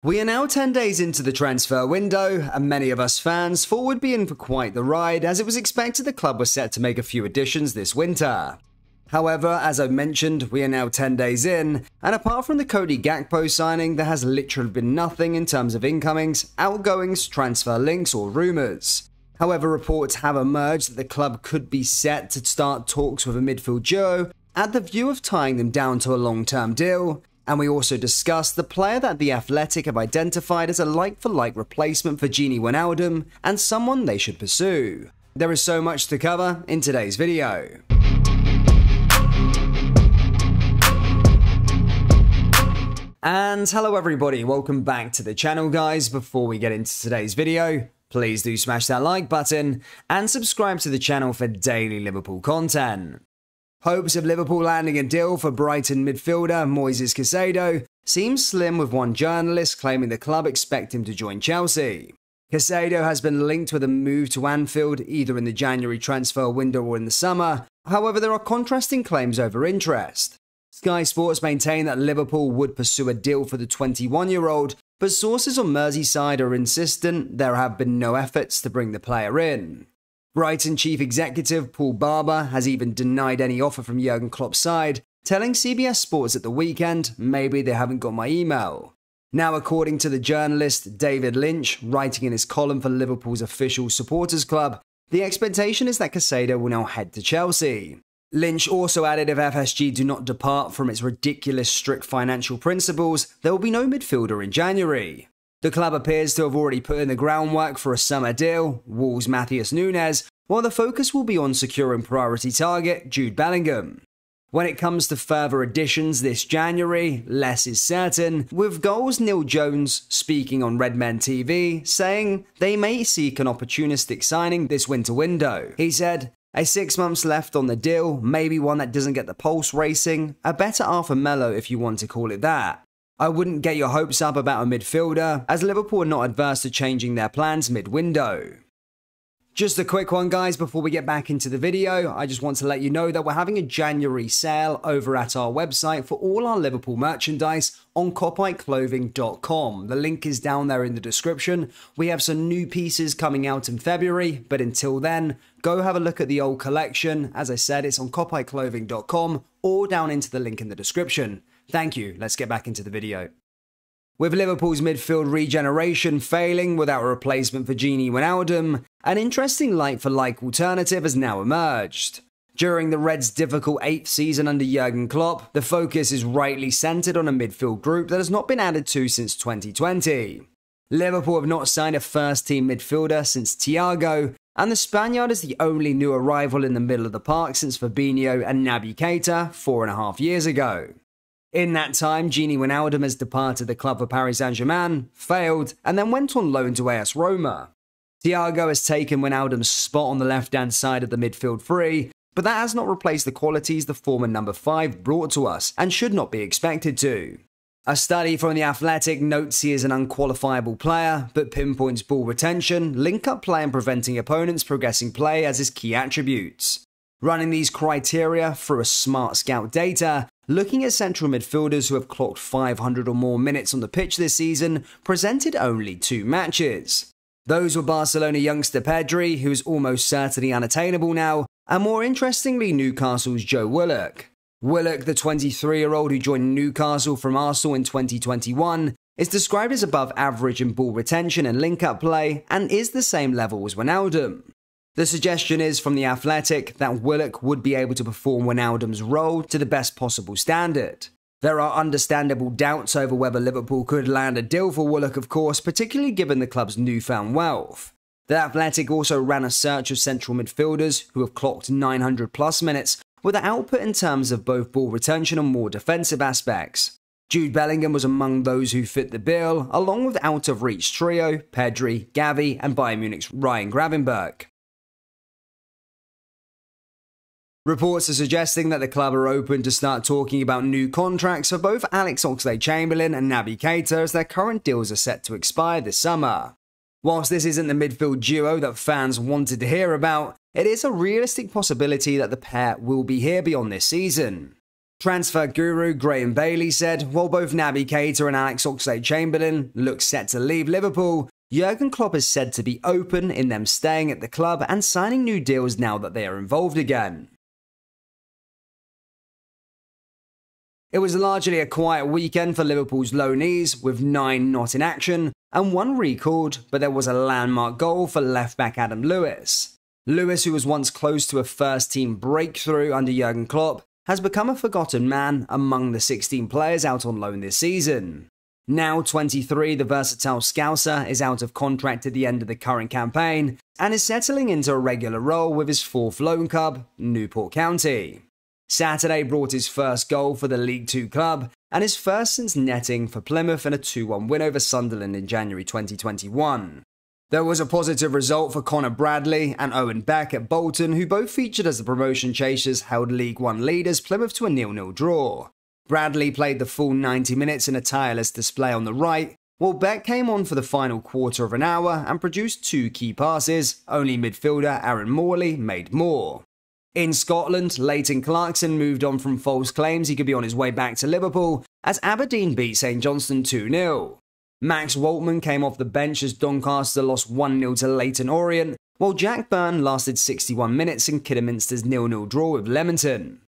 We are now 10 days into the transfer window, and many of us fans thought we'd be in for quite the ride, as it was expected the club was set to make a few additions this winter. However, as I mentioned, we are now 10 days in, and apart from the Cody Gakpo signing, there has literally been nothing in terms of incomings, outgoings, transfer links, or rumours. However, reports have emerged that the club could be set to start talks with a midfield duo, at the view of tying them down to a long-term deal. And we also discussed the player that The Athletic have identified as a like-for-like replacement for Gini Wijnaldum and someone they should pursue. There is so much to cover in today's video. And hello everybody, welcome back to the channel guys. Before we get into today's video, please do smash that like button and subscribe to the channel for daily Liverpool content. Hopes of Liverpool landing a deal for Brighton midfielder Moises Casado seems slim, with one journalist claiming the club expect him to join Chelsea. Casado has been linked with a move to Anfield either in the January transfer window or in the summer. However, there are contrasting claims over interest. Sky Sports maintain that Liverpool would pursue a deal for the 21-year-old, but sources on Merseyside are insistent there have been no efforts to bring the player in. Brighton chief executive Paul Barber has even denied any offer from Jurgen Klopp's side, telling CBS Sports at the weekend, "Maybe they haven't got my email." Now, according to the journalist David Lynch, writing in his column for Liverpool's official supporters club, the expectation is that Casado will now head to Chelsea. Lynch also added if FSG do not depart from its ridiculous strict financial principles, there will be no midfielder in January. The club appears to have already put in the groundwork for a summer deal, Wolves' Matheus Nunes, while the focus will be on securing priority target Jude Bellingham. When it comes to further additions this January, less is certain, with Goals Neil Jones speaking on Redmen TV, saying they may seek an opportunistic signing this winter window. He said, "A 6 months left on the deal, maybe one that doesn't get the pulse racing, a better Arthur Melo if you want to call it that. I wouldn't get your hopes up about a midfielder, as Liverpool are not adverse to changing their plans mid-window." Just a quick one guys before we get back into the video, I just want to let you know that we're having a January sale over at our website for all our Liverpool merchandise on copyclothing.com. The link is down there in the description. We have some new pieces coming out in February, but until then, go have a look at the old collection. As I said, it's on copyclothing.com or down into the link in the description. Thank you, let's get back into the video. With Liverpool's midfield regeneration failing without a replacement for Gini Wijnaldum, an interesting like-for-like alternative has now emerged. During the Reds' difficult 8th season under Jurgen Klopp, the focus is rightly centred on a midfield group that has not been added to since 2020. Liverpool have not signed a first-team midfielder since Thiago, and the Spaniard is the only new arrival in the middle of the park since Fabinho and Naby Keita 4.5 years ago. In that time, Gini Wijnaldum has departed the club for Paris Saint-Germain, failed, and then went on loan to AS Roma. Thiago has taken Wijnaldum's spot on the left-hand side of the midfield three, but that has not replaced the qualities the former number 5 brought to us, and should not be expected to. A study from The Athletic notes he is an unqualifiable player, but pinpoints ball retention, link-up play and preventing opponents progressing play as his key attributes. Running these criteria through a smart scout data, looking at central midfielders who have clocked 500 or more minutes on the pitch this season, presented only 2 matches. Those were Barcelona youngster Pedri, who is almost certainly unattainable now, and more interestingly Newcastle's Joe Willock. Willock, the 23-year-old who joined Newcastle from Arsenal in 2021, is described as above average in ball retention and link-up play, and is the same level as Wijnaldum. The suggestion is from The Athletic that Willock would be able to perform Wijnaldum's role to the best possible standard. There are understandable doubts over whether Liverpool could land a deal for Willock, of course, particularly given the club's newfound wealth. The Athletic also ran a search of central midfielders who have clocked 900 plus minutes with an output in terms of both ball retention and more defensive aspects. Jude Bellingham was among those who fit the bill, along with out-of-reach trio, Pedri, Gavi and Bayern Munich's Ryan Gravenberch. Reports are suggesting that the club are open to start talking about new contracts for both Alex Oxlade-Chamberlain and Naby Keita, as their current deals are set to expire this summer. Whilst this isn't the midfield duo that fans wanted to hear about, it is a realistic possibility that the pair will be here beyond this season. Transfer guru Graham Bailey said, while both Naby Keita and Alex Oxlade-Chamberlain look set to leave Liverpool, Jurgen Klopp is said to be open in them staying at the club and signing new deals now that they are involved again. It was largely a quiet weekend for Liverpool's loanees, with 9 not in action and 1 recalled, but there was a landmark goal for left-back Adam Lewis. Lewis, who was once close to a first-team breakthrough under Jurgen Klopp, has become a forgotten man among the 16 players out on loan this season. Now 23, the versatile Scouser is out of contract at the end of the current campaign and is settling into a regular role with his 4th loan club, Newport County. Saturday brought his first goal for the League Two club and his first since netting for Plymouth in a 2-1 win over Sunderland in January 2021. There was a positive result for Connor Bradley and Owen Beck at Bolton, who both featured as the promotion chasers held League One leaders Plymouth to a 0-0 draw. Bradley played the full 90 minutes in a tireless display on the right, while Beck came on for the final quarter of an hour and produced 2 key passes. Only midfielder Aaron Morley made more. In Scotland, Leighton Clarkson moved on from false claims he could be on his way back to Liverpool as Aberdeen beat St Johnstone 2-0. Max Waltman came off the bench as Doncaster lost 1-0 to Leyton Orient, while Jack Byrne lasted 61 minutes in Kidderminster's 0-0 draw with Leamington.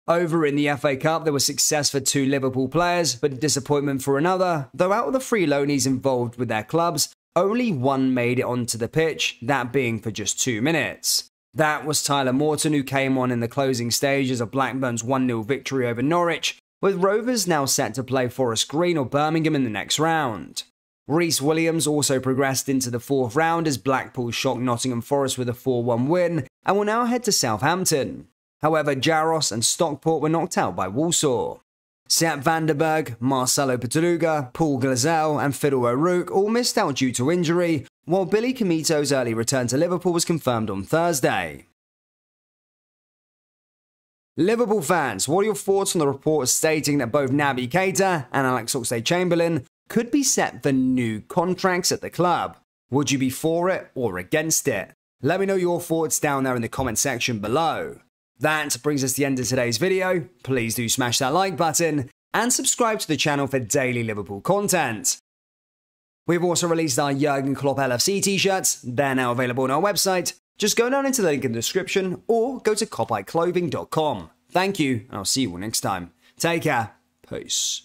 Over in the FA Cup, there was success for 2 Liverpool players, but disappointment for another, though out of the 3 loanees involved with their clubs, only 1 made it onto the pitch, that being for just 2 minutes. That was Tyler Morton, who came on in the closing stages of Blackburn's 1-0 victory over Norwich, with Rovers now set to play Forest Green or Birmingham in the next round. Reece Williams also progressed into the 4th round as Blackpool shocked Nottingham Forest with a 4-1 win and will now head to Southampton. However, Jaros and Stockport were knocked out by Walsall. Sepp Vandenberg, Marcelo Petruga, Paul Glazell and Fiddle O'Rourke all missed out due to injury, while Billy Comito's early return to Liverpool was confirmed on Thursday. Liverpool fans, what are your thoughts on the reports stating that both Naby Keita and Alex Oxlade-Chamberlain could be set for new contracts at the club? Would you be for it or against it? Let me know your thoughts down there in the comment section below. That brings us to the end of today's video. Please do smash that like button and subscribe to the channel for daily Liverpool content. We've also released our Jurgen Klopp LFC t-shirts. They're now available on our website. Just go down into the link in the description or go to copyclothing.com. Thank you, and I'll see you all next time. Take care. Peace.